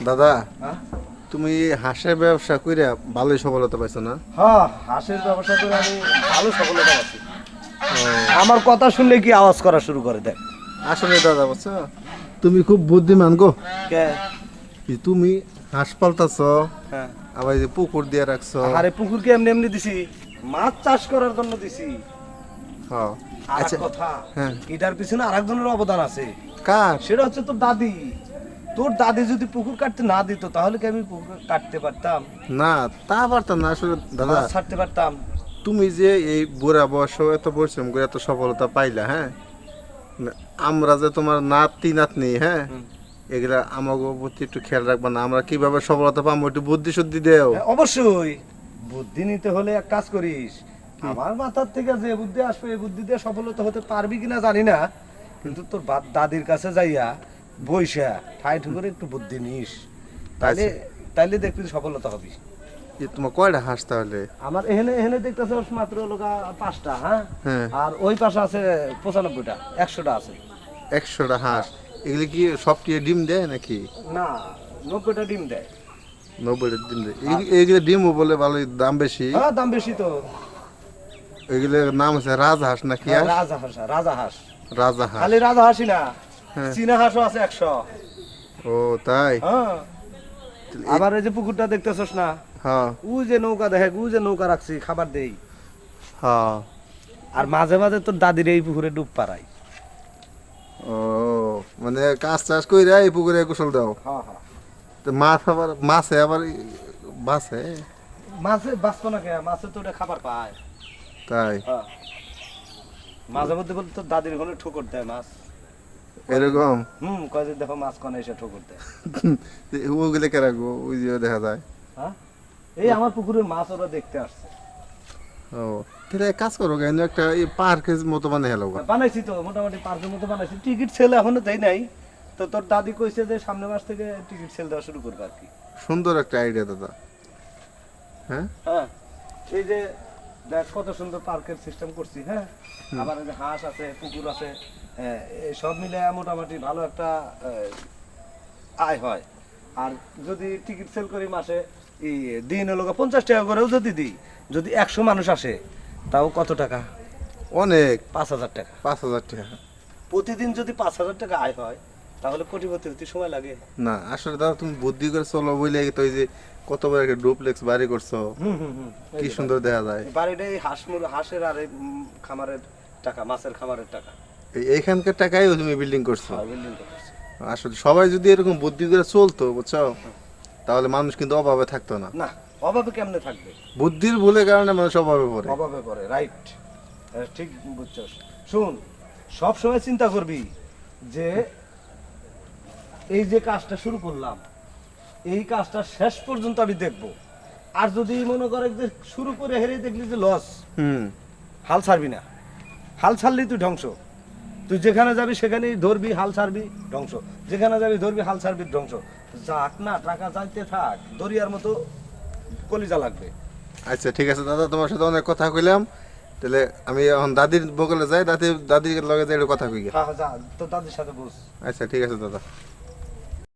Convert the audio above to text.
দাদা, হ্যাঁ তুমি হাঁসের ব্যবসা কইরা ভালোই সফলতা পাইছো না? হ্যাঁ হাঁসের ব্যবসা করে আমি ভালো সফলতা পাচ্ছি। আমার কথা শুনলে কি আওয়াজ করা শুরু করে দেয়। আসলে দাদা বুঝছো, তুমি খুব বুদ্ধিমান গো। কে? কি তুমি হাঁস পালতাছ, হ্যাঁ আবার এই যে পুকুর দিয়ে রাখছো। আরে পুকুরকে এমনি এমনি দিছি, মাছ চাষ করার জন্য দিছি। হ্যাঁ। আর আচ্ছা, কথা, হ্যাঁ। এটার পিছনে আরেকজনের অবদান আছে। কার? সেটা হচ্ছে তোর দাদি। তোর দাদি যদি পুকুর কাটতে না দিত তাহলে কি আমি পুকুর কাটতে পারতাম? না, তা পারতাম না আসলে দাদা। মাছ ছাড়তে পারতাম? তুমি যে এই বুড়া বয়সেও এত পরিশ্রম করে এত সফলতা পাইলা, হ্যাঁ, না, আমরা যে তোমার নাতি নাতনি, হ্যাঁ, হুম। এগুলা আমাকে প্রতি একটু খেয়াল রাখবা না? আমরা কিভাবে সফলতা পাবো একটু বুদ্ধি শুদ্ধি দেও। হ্যাঁ, অবশ্যই। বুদ্ধি নিতে হলে এক কাজ করিস, আমার মাথার থেকে যে বুদ্ধি আসবে এই বুদ্ধি দিয়ে সফলতা হতে পারবি কিনা জানি না, কিন্তু তোর দাদির কাছে যাইয়া বইসা ঠাই ঠুকরে একটু বুদ্ধি নিস, তাইলে তাইলে দেখবি সফলতা হবি। তোমার কয়টা হাঁস তাহলে? আমার এখানে এখানে দেখতেছে মাত্র লোকা 5টা, হ্যাঁ, হ্যাঁ। আর ওই পাশে আছে 95টা, 100টা আছে। 100টা হাঁস। এগুলি কি সবটি ডিম দেয় নাকি? না, 90টা ডিম দেয়। 90টা ডিম দেয়। এগুলো ডিমও বলে ভালোই দাম বেশি। হ্যাঁ, দাম বেশি তো। এগুলোর নাম আছে রাজহাঁস নাকি? হ্যাঁ, হাঁস? রাজহাঁস, রাজহাঁস। রাজহাঁস। খালি রাজহাঁসই না, হ্যাঁ। চীনা হাঁসও আছে 100। ও তাই? হ্যাঁ, আবার এই যে পুকুরটা দেখতেছস না, হ্যাঁ ও যে নৌকা দেখে, ও যে নৌকা রাখছি খাবার দেই, হ্যাঁ। আর মাঝে মাঝে তোর দাদির এই পুকুরে ডুব পাড়াই। ও, মানে কাজ চাষ কইরা এই পুকুরে গোসল দাও? হ্যাঁ হ্যাঁ। তো মাছ আবার মাছে আবার বাঁচে? মাছে বাঁচবো না কে, মাছে তো ওটা খাবার পায়। তাই? হ্যাঁ, মাঝে মধ্যে বলতে তোর দাদির ওখানে ঠোকর দেয় মাছ। এরকম? কয় যে দেখো মাছ কনে এসে ঠোকর দেয়। ওগুলো কে রাখবো? ওই যে দেখা যায়। হ্যাঁ, এই আমার পুকুরের মাছ ওরা দেখতে আসছে। ও, তাহলে এক কাজ করো, কেন একটা এই পার্কের মতো মানে হেলো। বানাইছি তো, মোটামুটি পার্কের মতো বানাইছি। টিকিট সেল এখনো দেয় নাই, তো তোর দাদি কইছে যে সামনের মাস থেকে টিকিট সেল দেওয়া শুরু করবে আর কি। সুন্দর একটা আইডিয়া দাদা। হ্যাঁ। হ্যাঁ, এই যে দেখ কত সুন্দর পার্কের সিস্টেম করছি। হ্যাঁ, আবার এই যে হাঁস আছে, পুকুর আছে, এই সব মিলে মোটামুটি ভালো একটা আয় হয়। আর যদি টিকিট সেল করি মাসে এই দিন হলো 50 টাকা করেও যদি দিই, যদি 100 মানুষ আসে তাও কত টাকা? অনেক। 5,000 টাকা। 5,000 টাকা। প্রতিদিন যদি 5,000 টাকা আয় হয় তাহলে কোটিপতি হতে সময় লাগে? না আসলে দাদা, তুমি বুদ্ধি করে চলো বলে তো এই যে কত বড় একটা ডুপ্লেক্স বাড়ি করছো, হুম হুম হুম। কি সুন্দর দেখা যায়। বাড়িটা এই হাঁসের আর এই খামারের টাকা, মাছের খামারের টাকা। এইখানকার টাকায় তুমি বিল্ডিং করছো। বিল্ডিং করছি। আসলে সবাই যদি এরকম বুদ্ধি করে চলতো, বুঝছো, তাহলে মানুষ কিন্তু অভাবে থাকতো না। না, অভাবে কেমনে থাকবে? বুদ্ধির ভুলের কারণে মানুষ অভাবে পড়ে। অভাবে পড়ে, রাইট। ঠিক বুঝছস। শুন, সব সময় চিন্তা করবি যে এই যে কাজটা শুরু করলাম, এই কাজটা শেষ পর্যন্ত আমি দেখব। আর যদি মনে করে যে শুরু করে হেরে দেখলি যে লস, হুম। হাল ছাড়বি না। হাল ছাড়লি তুই ধ্বংস। তুই যেখানে যাবি সেখানেই ধরবি, হাল ছাড়বি, ধ্বংস। যেখানে যাবি ধরবি, হাল ছাড়বি, ধ্বংস। যাক না, টাকা যাইতে থাক, দরিয়ার মতো কলিজা লাগবে। আচ্ছা ঠিক আছে দাদা, তোমার সাথে অনেক কথা কইলাম। তাহলে আমি এখন দাদির বগলে যাই, দাদির লগে যাই একটু কথা কই গিয়া। হ্যাঁ হ্যাঁ, যা, তোর দাদির সাথে বস। আচ্ছা ঠিক আছে দাদা।